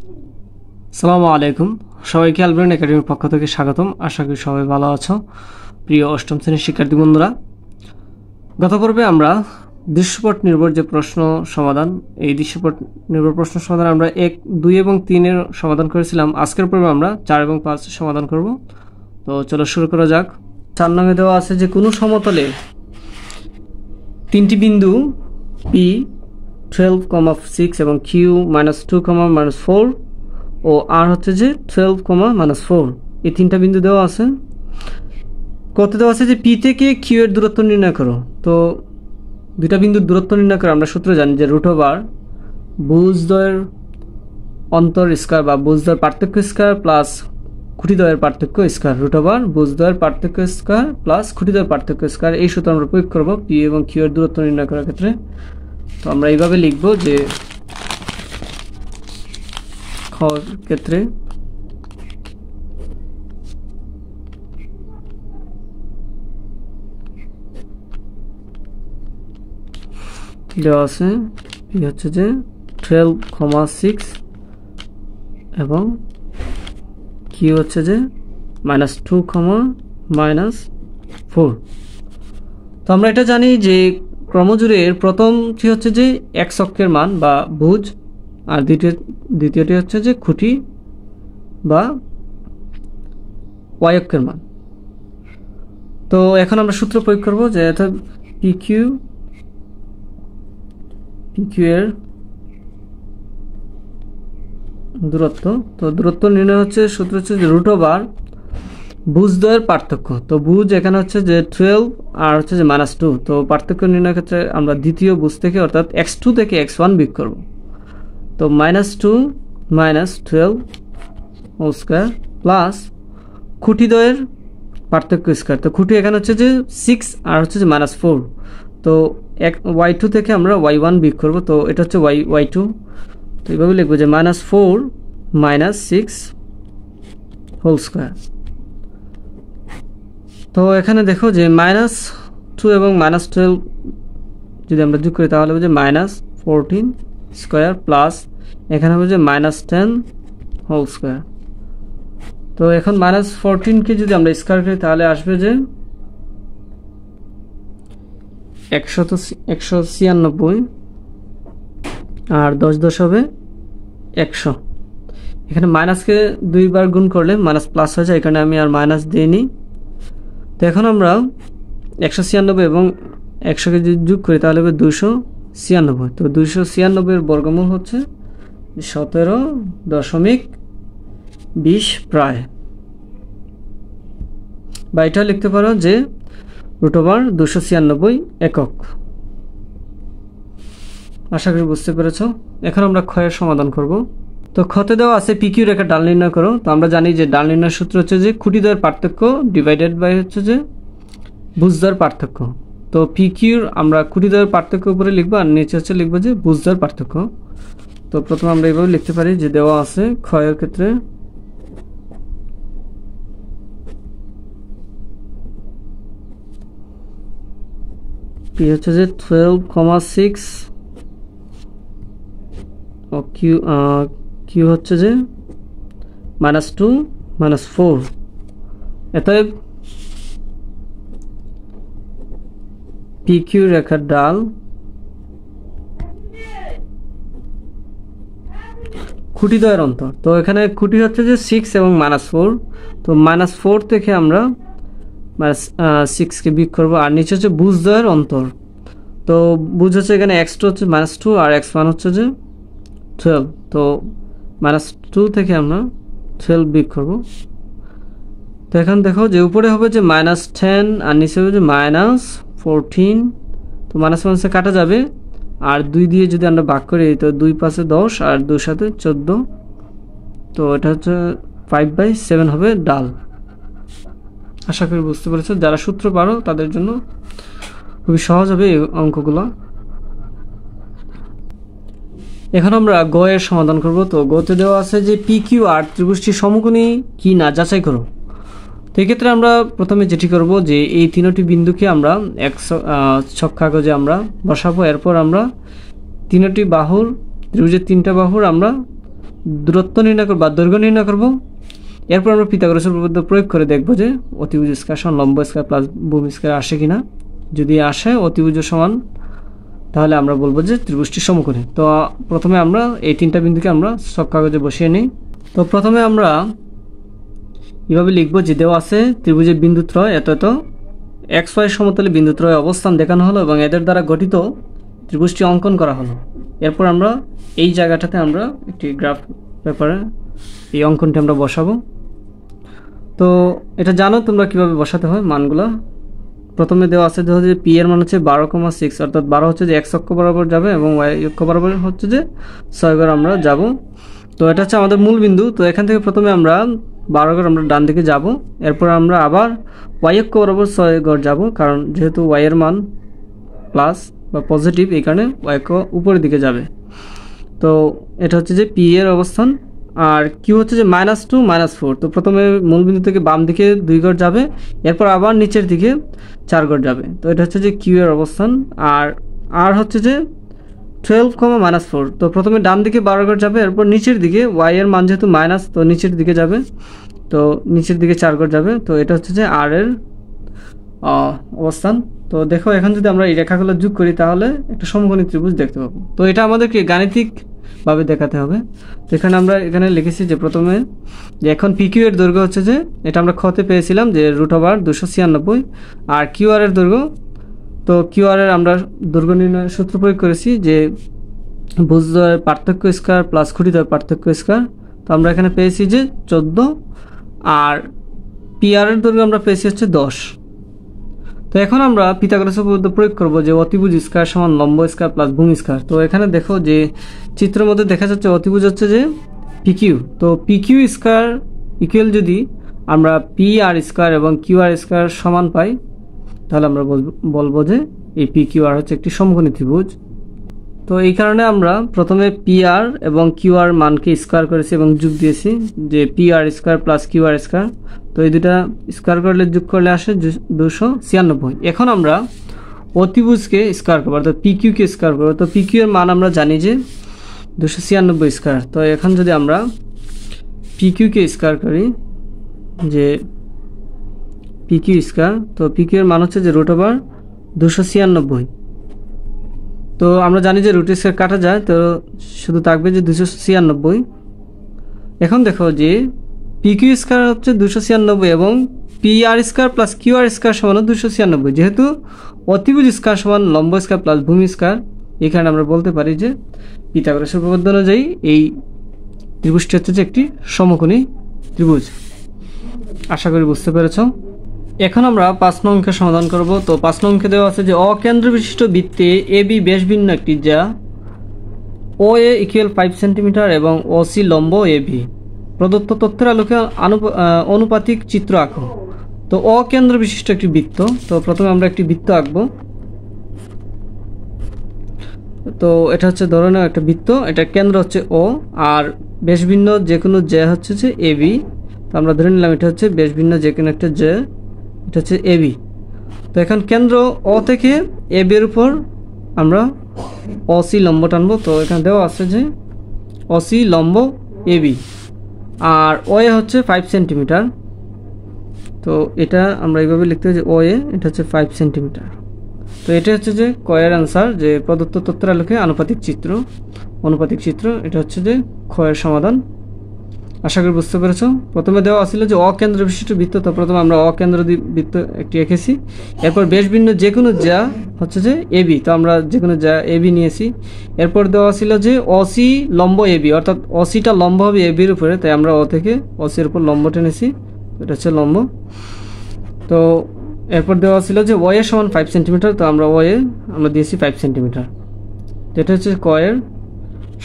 আসসালামু আলাইকুম, সবাইকে আলব্রেন একাডেমির পক্ষ থেকে স্বাগতম। আশা করি সবাই ভালো আছো। প্রিয় অষ্টম শ্রেণীর শিক্ষার্থী বন্ধুরা, গত পর্বে আমরা দৃশ্যপট নির্ভর যে প্রশ্ন সমাধান, এই দৃশ্যপট নির্ভর প্রশ্ন সমাধান আমরা 1, 2 এবং 3-এর সমাধান করেছিলাম। আজকের পর্বে আমরা 4 এবং 5 সমাধান করব। তো চলো শুরু করা যাক। 4 নঙে দেওয়া আছে যে কোনো সমতলে 3টি বিন্দু P 12,6 এবং Q -2, -4 ও আর হচ্ছে যে 12, -4, এই 3টা বিন্দু দেওয়া আছে। কত দেওয়া আছে যে P থেকে Q এর দূরত্ব নির্ণয় করো। তো দুইটা বিন্দুর দূরত্ব নির্ণয় করে আমরা সূত্র জানি যে √/, ভুজদ্বয়ের অন্তর স্কয়ার বা ভুজদ্বয়ের পার্থক্য স্কয়ার প্লাস খুঁটিদ্বয়ের পার্থক্য স্কয়ার। √/, ভুজদ্বয়ের পার্থক্য স্কয়ার প্লাস খুঁটিদ্বয়ের পার্থক্য স্কয়ার, এই সূত্র আমরা প্রয়োগ করব P এবং Q এর দূরত্ব নির্ণয় করার ক্ষেত্রে। তো আমরা এইভাবে লিখব যে খ ক্ষেত্রে দেওয়া আছে P হচ্ছে যে 12,6 এবং Q হচ্ছে যে -2, -4। তো আমরা এটা জানি যে ক্রমজোড়ের প্রথমটি হচ্ছে যে x অক্ষের মান বা ভুজ, আর দ্বিতীয়টি হচ্ছে যে খুঁটি বা y অক্ষের মান। তো এখন আমরা সূত্র প্রয়োগ করব যে অর্থাৎ PQ এর দূরত্ব। তো দূরত্ব নির্ণয় হচ্ছে সূত্র হচ্ছে যে √/, ভুজদ্বয়ের পার্থক্য। তো ভুজ এখানে হচ্ছে যে 12 আর হচ্ছে যে -2। তো পার্থক্য নির্ণয়ের ক্ষেত্রে আমরা দ্বিতীয় ভুজ থেকে অর্থাৎ x2 থেকে x1 বিয়োগ করব। তো -2 - 12 হোল স্কয়ার প্লাস খুঁটিদ্বয়ের পার্থক্য স্কয়ার। তো খুঁটি এখানে হচ্ছে যে 6 আর হচ্ছে যে -4। তো y2 থেকে আমরা y1 বিয়োগ করব। তো এটা হচ্ছে y2। তো এইভাবে লিখবো যে -4 - 6 হোল স্কয়ার। তো এখানে দেখো যে -2 এবং -12 যদি আমরা যোগ করি তাহলে হবে যে -14 স্কয়ার প্লাস এখানে হবে যে -10 হোল স্কয়ার। তো এখন -14 কে যদি আমরা স্কয়ার করি তাহলে আসবে যে 196 আর 10 হবে 100। এখানে মাইনাসকে 2 বার গুণ করলে মাইনাস প্লাস হয়ে যায়, এখানে আমি আর মাইনাস দিইনি। তো এখন আমরা 196 এবং 100কে যদি যোগ করি তাহলে হবে 296। তো 296 এর বর্গমূল হচ্ছে 17.20 প্রায়। বা এটা লিখতে পারো যে √/, 296 একক। আশা করি বুঝতে পেরেছ। এখন আমরা ক্ষয়ের সমাধান করব। তো ক্ষতে দেওয়া আছে PQ রেখার ডাল নির্ণয় করো। তো আমরা জানি যে ডাল নির্ণয়ের সূত্র হচ্ছে যে খুঁটিদ্বয়ের পার্থক্য ডিভাইডেড বাই হচ্ছে যে ভুজদ্বয়ের পার্থক্য। তো PQ আমরা খুঁটিদ্বয়ের পার্থক্য উপরে লিখবো আর নিচে হচ্ছে লিখবো যে ভুজদ্বয়ের পার্থক্য। তো প্রথমে আমরা এইভাবে লিখতে পারি যে দেওয়া আছে ক্ষয়ের ক্ষেত্রে P হচ্ছে যে 12,6 ও Q হচ্ছে যে -2, -4। অতএব PQ রেখার ডাল খুঁটিদ্বয়ের অন্তর। তো এখানে খুঁটি হচ্ছে যে 6 এবং -4। তো -4 থেকে আমরা -6কে বিয়োগ করবো আর নিচে হচ্ছে ভুজদ্বয়ের অন্তর। তো ভুজ হচ্ছে এখানে x2 হচ্ছে -2 আর x1 হচ্ছে যে 12। তো -2 থেকে আমরা 12 বিয়োগ করব। তো এখন দেখো যে উপরে হবে যে -10 আর নিচে হবে যে -14। তো -1 কাটা যাবে আর 2 দিয়ে যদি আমরা ভাগ করি তো 2 × 5 = 10 আর 2 × 7 = 14। তো এটা হচ্ছে 5/7 হবে ডাল। আশা করি বুঝতে পেরেছো। যারা সূত্র পারো তাদের জন্য খুবই সহজ হবে এই অঙ্কগুলো। এখন আমরা গ এর সমাধান করব। তো গতে দেওয়া আছে যে PQR ত্রিভুজটির সমকোণী কি না যাচাই করো। তো এই ক্ষেত্রে আমরা প্রথমে যেটি করব যে এই তিনটি বিন্দুকে আমরা এক ছক কাগজে আমরা বসাবো। এরপর আমরা তিনটি বাহুর ত্রিভুজের তিনটা বাহুর আমরা দূরত্ব নির্ণয় করব বা দৈর্ঘ্য নির্ণয় করব। এরপর আমরা পিথাগোরাসের উপপাদ্য প্রয়োগ করে দেখব যে অতিভুজ স্কয়ার সমান লম্ব স্কয়ার প্লাস ভূমি স্কয়ার আসে কিনা। যদি আসে অতিভুজ সমান, তাহলে আমরা বলবো যে ত্রিভুজটি সমকোণী। তো প্রথমে আমরা এই তিনটা বিন্দুকে আমরা সব কাগজে বসিয়ে নিই। তো প্রথমে আমরা এভাবে লিখব যে দেওয়া আছে ত্রিভুজের বিন্দুত্রয় এত এত XY সমতলে বিন্দুত্রয় অবস্থান দেখানো হলো এবং এদের দ্বারা গঠিত ত্রিভুজটি অঙ্কন করা হলো। এরপর আমরা এই জায়গাটাতে আমরা একটি গ্রাফ পেপারে এই অঙ্কনটি আমরা বসাবো। তো এটা জানো তোমরা কিভাবে বসাতে হয় মানগুলো। প্রথমে দেওয়া আছে যে পি এর মান হচ্ছে 12,6, অর্থাৎ 12 হচ্ছে যে x অক্ষ বরাবর যাবে এবং y অক্ষ বরাবর হচ্ছে যে 6 ঘর আমরা যাব। তো এটা হচ্ছে আমাদের মূল বিন্দু। তো এখান থেকে প্রথমে আমরা 12 ঘর আমরা ডান দিকে যাব, এরপর আমরা আবার y অক্ষ বরাবর 6 ঘর যাব, কারণ যেহেতু y এর মান প্লাস বা পজিটিভ এই কারণে y অক্ষ উপরের দিকে যাবে। তো এটা হচ্ছে যে পি এর অবস্থান। আর কিউ হচ্ছে যে -2 -4। তো প্রথমে মূল বিন্দু থেকে বাম দিকে 2 ঘর যাবে, এরপর আবার নিচের দিকে 4 ঘর যাবে। তো এটা হচ্ছে যে কিউ এর অবস্থান। আর হচ্ছে যে 12, -4। তো প্রথমে ডান দিকে 12 ঘর যাবে, এরপর নিচের দিকে y এর মান যেহেতু মাইনাস, তো নিচের দিকে যাবে, তো নিচের দিকে 4 ঘর যাবে। তো এটা হচ্ছে যে আর এর অবস্থান। তো দেখো এখন যদি আমরা এই রেখাগুলো যোগ করি তাহলে একটা সমকোণী ত্রিভুজ দেখতে পাবো। তো এটা আমাদেরকে গাণিতিকভাবে দেখাতে হবে। তো এখানে আমরা লিখেছি যে প্রথমে যে এখন PQ এর দৈর্ঘ্য হচ্ছে যে এটা আমরা খতে পেয়েছিলাম যে √296, আর QR এর দৈর্ঘ্য, তো QR এর আমরা দৈর্ঘ্য নির্ণয়ের সূত্র প্রয়োগ করেছি যে ভুজদ্বয়ের পার্থক্য স্কয়ার প্লাস খুঁটিদ্বয়ের পার্থক্য স্কয়ার। তো আমরা এখানে পেয়েছি যে 14, আর PR এর দৈর্ঘ্য আমরা পেয়েছি হচ্ছে 10। তো এখন আমরা পিথাগোরাসের উপপাদ্য প্রয়োগ করব যে অতিভুজ স্কয়ার সমান লম্ব স্কয়ার প্লাস ভূমি স্কয়ার। তো এখানে দেখো যে চিত্রের মধ্যে দেখা যাচ্ছে অতিভুজ হচ্ছে যে PQ। তো PQ স্কয়ার ইকুয়াল যদি আমরা PR স্কয়ার এবং QR স্কয়ার সমান পাই, তাহলে আমরা বলবো যে এই PQR হচ্ছে একটি সমকোণী ত্রিভুজ। তো এই কারণে আমরা প্রথমে PR এবং QR মানকে স্কয়ার করেছি এবং যোগ দিয়েছি যে PR square plus QR square. তো এই দুটা স্কয়ার করলে যোগ করলে আসে 296। এখন আমরা অতিভুজকে স্কয়ার করবো, অর্থাৎ PQ কে স্কয়ার করবো। তো PQ এর মান আমরা জানি যে 296 স্কয়ার। তো এখন যদি আমরা PQ কে স্কয়ার করি যে PQ স্কয়ার, তো PQ এর মান হচ্ছে যে √296। তো আমরা জানি যে রুট স্কয়ার কাটা যায়, তো শুধু থাকবে যে 296। এখন দেখো যে PQ স্কয়ার হচ্ছে 296 এবং PR square plus QR square সমান 296। যেহেতু অতিভুজ স্কয়ার সমান লম্ব স্কয়ার প্লাস ভূমি স্কয়ার, এখানে আমরা বলতে পারি যে পিথাগোরাসের উপপাদ্য অনুযায়ী এই ত্রিভুজটি হচ্ছে যে একটি সমকোণী ত্রিভুজ। আশা করি বুঝতে পেরেছ। এখন আমরা 5 নং অঙ্কের সমাধান করব। তো 5 নং অঙ্কে দেওয়া আছে যে অকেন্দ্র বিশিষ্ট বৃত্তে AB ব্যাস ভিন্ন একটি, যা OA = 5 সেন্টিমিটার এবং OC লম্ব AB। প্রদত্ত তথ্যের আলোকে অনুপাতিক চিত্র আঁকো। তো অকেন্দ্র বিশিষ্ট একটি বৃত্ত। তো প্রথমে আমরা একটি বৃত্ত আঁকবো। তো এটা হচ্ছে ধরনের একটা বৃত্ত, এটা কেন্দ্র হচ্ছে O, আর ব্যাস ভিন্ন যে কোনো j হচ্ছে যে AB। তো আমরা ধরে নিলাম এটা হচ্ছে ব্যাস ভিন্ন যে কোনো একটা j, এটা হচ্ছে AB। তো এখন কেন্দ্র O থেকে AB এর উপর আমরা OC লম্ব টানবো। তো এখানে দেওয়া আছে যে OC লম্ব AB, আর OA হচ্ছে 5 সেন্টিমিটার। তো এটা আমরা এইভাবে লিখতে হবে যে OA এটা হচ্ছে 5 সেন্টিমিটার। তো এটা হচ্ছে যে কয়ের অ্যান্সার, যে প্রদত্ত তথ্যের আলোকে অনুপাতিক চিত্র। এটা হচ্ছে যে ক্ষয়ের সমাধান। আশা করি বুঝতে পেরেছো। প্রথমে দেওয়া ছিল যে অকেন্দ্র বিশিষ্ট বৃত্ত। তো প্রথমে আমরা অকেন্দ্র বৃত্ত একটি এঁকেছি, এরপর বেশ ভিন্ন যে কোনো যা হচ্ছে যে AB। তো আমরা যে কোনো যা AB নিয়েছি। এরপর দেওয়া ছিল যে OC লম্ব AB, অর্থাৎ OCটা লম্ব হবে AB এর উপরে, তাই আমরা O থেকে OC এর উপর লম্ব টেনেছি। এটা হচ্ছে লম্ব। তো এরপর দেওয়া ছিল যে OA সমান 5 সেন্টিমিটার। তো আমরা OA আমরা দিয়েছি 5 সেন্টিমিটার। যেটা হচ্ছে কয়ের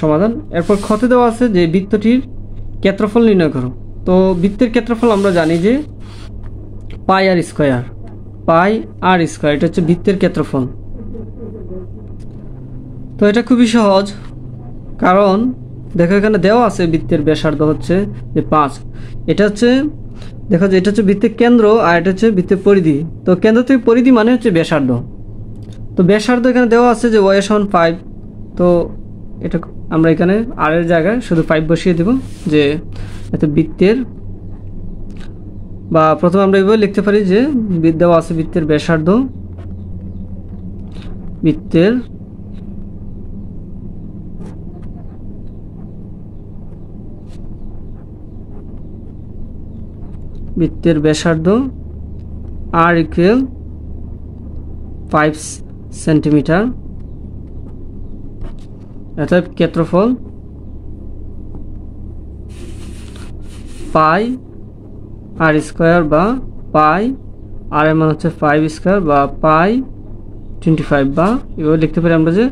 সমাধান। এরপর ক্ষতে দেওয়া আছে যে বৃত্তটির ক্ষেত্রফল নির্ণয় করো। তো বৃত্তের ক্ষেত্রফল আমরা জানি যে পাই আর স্কয়ার, এটা হচ্ছে বৃত্তের ক্ষেত্রফল। তো এটা খুবই সহজ, কারণ দেখো এখানে দেওয়া আছে বৃত্তের ব্যাসার্ধ হচ্ছে যে 5। এটা হচ্ছে দেখো যে এটা হচ্ছে বৃত্তের কেন্দ্র, আর এটা হচ্ছে বৃত্তের পরিধি। তো কেন্দ্র থেকে পরিধি মানে হচ্ছে ব্যাসার্ধ। তো ব্যাসার্ধ এখানে দেওয়া আছে যে OA সমান 5। তো এটা আমরা এখানে আর এর জায়গায় শুধু 5 বসিয়ে দেব, যে এত বৃত্তের, বা প্রথমে আমরা এইভাবে লিখতে পারি যে দেওয়া আছে বৃত্তের ব্যাসার্ধ, বৃত্তের ব্যাসার্ধ আর ইকুয়াল 5 সেন্টিমিটার, অর্থাৎ ক্ষেত্রফল পাই আর স্কোয়ার বা পাই আর এর মান হচ্ছে 5 স্কোয়ার বা পাই 25, বা এভাবে লিখতে পারি আমরা যে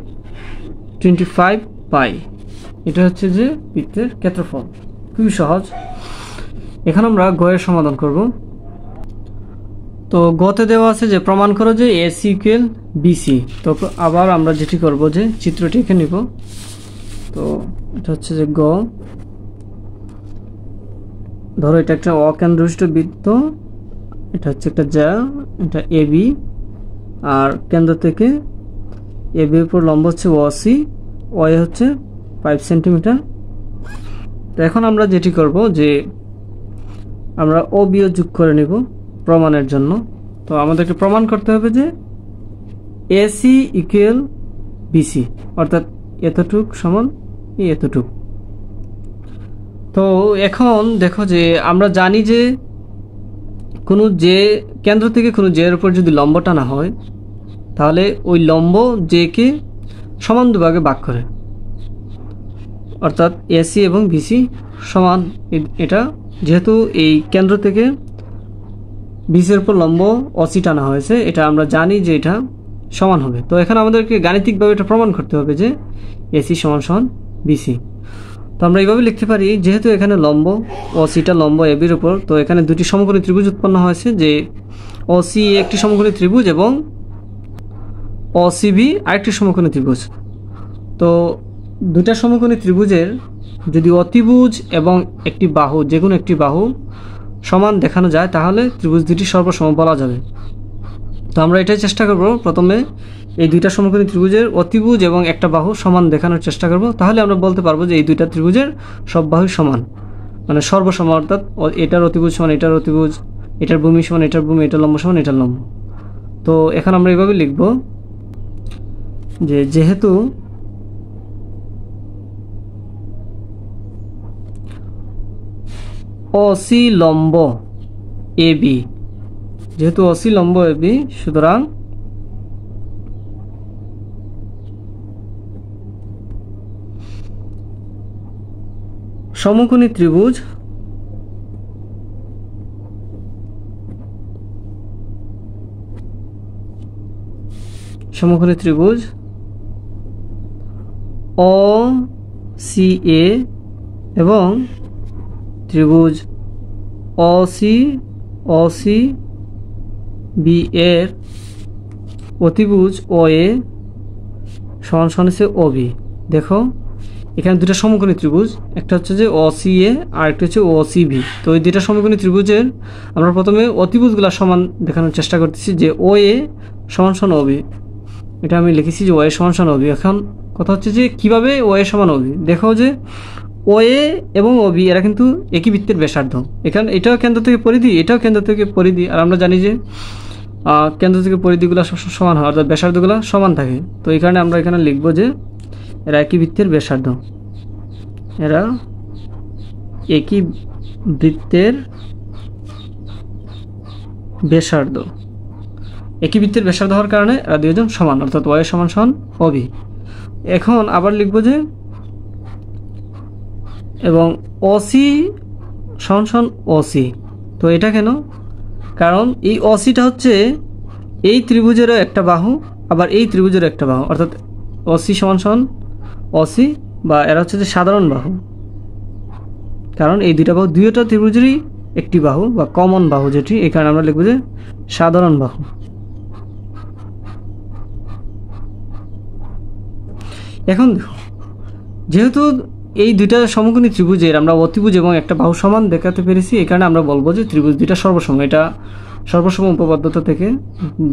25 পাই। এটা হচ্ছে যে বৃত্তের ক্ষেত্রফল। খুবই সহজ। এখন আমরা গ এর সমাধান করব। তো গতে দেওয়া আছে যে প্রমাণ করো যে এসি ইকুয়াল বিসি। তো আবার আমরা যেটি করব যে চিত্রটি এঁকে নিব। তো এটা হচ্ছে যে গ, ধরো এটা একটা অকেন্দ্রবিষ্ট বৃত্ত, এটা হচ্ছে একটা জ্যা, এটা এবি, আর কেন্দ্র থেকে এবির উপর লম্ব হচ্ছে ওসি, ওয়ে হচ্ছে 5 সেন্টিমিটার। তো এখন আমরা যেটি করব যে আমরা ও বিও যোগ করে নিব প্রমাণের জন্য। তো আমাদেরকে প্রমাণ করতে হবে যে এসি ইকুয়াল বিসি, অর্থাৎ এতটুক সমান এতটুক। তো এখন দেখো যে আমরা জানি যে কোনো যে কেন্দ্র থেকে কোনো জের উপর যদি লম্ব টানা হয় তাহলে ওই লম্ব জে কে সমান দুভাগে ভাগ করে, অর্থাৎ এসি এবং বিসি সমান। এটা যেহেতু এই কেন্দ্র থেকে বিসির উপর লম্ব অসি টানা হয়েছে, এটা আমরা জানি যে এটা সমান হবে। তো এখন আমাদেরকে গাণিতিকভাবে এটা প্রমাণ করতে হবে যে এসি সমান সমান বিসি। তো আমরা এইভাবে লিখতে পারি, যেহেতু এখানে লম্ব অসিটা লম্ব এবির উপর, তো এখানে দুটি সমকোণী ত্রিভুজ উৎপন্ন হয়েছে, যে অসি একটি সমকোণী ত্রিভুজ এবং অসিবি আরেকটি সমকোণী ত্রিভুজ। তো দুটা সমকোণী ত্রিভুজের যদি অতিভুজ এবং একটি বাহু, যে কোনো একটি বাহু সমান দেখানো যায় তাহলে ত্রিভুজ দুটি সর্বসম বলা যাবে। তো আমরা এটাই চেষ্টা করব, প্রথমে এই দুইটা সমকোণী ত্রিভুজের অতিভুজ এবং একটা বাহু সমান দেখানোর চেষ্টা করব, তাহলে আমরা বলতে পারবো যে এই দুইটা ত্রিভুজের সব বাহু সমান, মানে সর্বসম, অর্থাৎ এটার অতিভুজ সমান এটার অতিভুজ, এটার ভূমি সমান এটার ভূমি, এটার লম্ব সমান এটার লম্ব। তো এখন আমরা এইভাবে লিখব যে যেহেতু অসি লম্ব এবি, যেহেতু অসি লম্ব এবি, সুতরাং সমকোণী ত্রিভুজ অ সি এ এবং ত্রিভুজ অসি বি এর অতিভুজ ও এ সমান সমান হচ্ছে ও বি। দেখো এখানে দুটো সমকোণী ত্রিভুজ, একটা হচ্ছে যে অসি এ আর একটা হচ্ছে ওসি বি। তো এই দুটো সমকোণী ত্রিভুজের আমরা প্রথমে অতিভুজগুলো সমান দেখানোর চেষ্টা করতেছি, যে ও এ সমান সমান ও বি, এটা আমি লিখেছি যে ও এ সমান সমান ও বি। এখন কথা হচ্ছে যে কীভাবে ও এ সমান ও বি। দেখো যে ও এ এবং ও বি এরা কিন্তু একই বৃত্তের ব্যাসার্ধ, এখানে এটাও কেন্দ্র থেকে পরিধি, এটাও কেন্দ্র থেকে পরিধি, আর আমরা জানি যে কেন্দ্র থেকে পরিধিগুলো সমান হয়, অর্থাৎ ব্যাসার্ধগুলো সমান থাকে। তো এই কারণে আমরা এখানে লিখব যে এরা একই বৃত্তের ব্যাসার্ধ, এরা একই বৃত্তের ব্যাসার্ধ। একই বৃত্তের ব্যাসার্ধ হওয়ার কারণে এরা দুইজন সমান, অর্থাৎ ওয়াই সমান সমান অবি। এখন আবার লিখব যে এবং অসি সমান সমান অসি। তো এটা কেন? কারণ এই অসিটা হচ্ছে এই ত্রিভুজেরও একটা বাহু, আবার এই ত্রিভুজেরও একটা বাহু, অর্থাৎ অসি সমান সমান অসি, বা এরা হচ্ছে যে সাধারণ বাহু, কারণ এই দুইটা বাহু দুইটা ত্রিভুজেরই একটি বাহু বা কমন বাহু, যেটি এই কারণে আমরা লিখব যে সাধারণ বাহু। এখন দেখো, যেহেতু এই দুইটা সমকোণী ত্রিভুজের আমরা অতিভুজ এবং একটা বাহু সমান দেখাতে পেরেছি, এই কারণে আমরা বলবো যে ত্রিভুজ দুইটা সর্বসম। এটা সর্বসম উপপাদ্যতা থেকে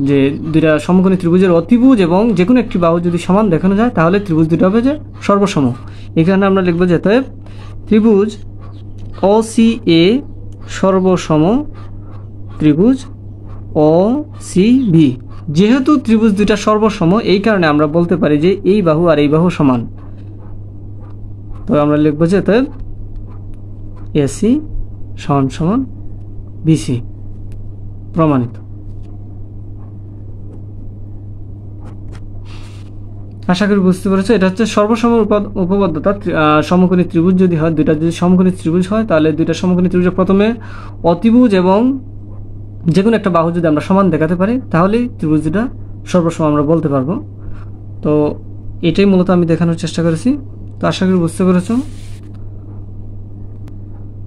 যে দুইটা সমকোণী ত্রিভুজের অতিভুজ এবং যে কোনো একটি বাহু যদি সমান দেখানো যায় তাহলে ত্রিভুজ দুটো হবে যে সর্বসম। এখানে আমরা লিখব যে অতএব ত্রিভুজ OCA সর্বসম ত্রিভুজ OCB। যেহেতু ত্রিভুজ দুইটা সর্বসম এই কারণে আমরা বলতে পারি যে এই বাহু আর এই বাহু সমান। তো আমরা লিখব যে অতএব AC সমান সমান BC প্রমাণিত। আশা করি বুঝতে পেরেছো। এটা হচ্ছে সর্বসম উপপাদ্যতা। সমকোণী ত্রিভুজ যদি হয়, দুইটা যদি সমকোণী ত্রিভুজ হয় তাহলে দুইটা সমকোণী ত্রিভুজের প্রথমে অতিভুজ এবং যে কোনো একটা বাহু যদি আমরা সমান দেখাতে পারি তাহলেই ত্রিভুজ দুটা সর্বসম আমরা বলতে পারবো। তো এটাই মূলত আমি দেখানোর চেষ্টা করেছি। তো আশা করি বুঝতে পেরেছো।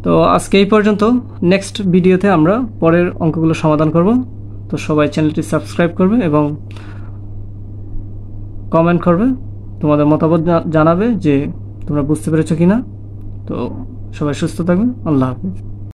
তো আজকে এই পর্যন্ত। নেক্সট ভিডিওতে আমরা পরের অঙ্কগুলো সমাধান করব। তো সবাই চ্যানেলটি সাবস্ক্রাইব করবে এবং কমেন্ট করবে, তোমাদের মতামত জানাবে যে তোমরা বুঝতে পেরেছো কিনা। তো সবাই সুস্থ থাকবে। আল্লাহ হাফিজ।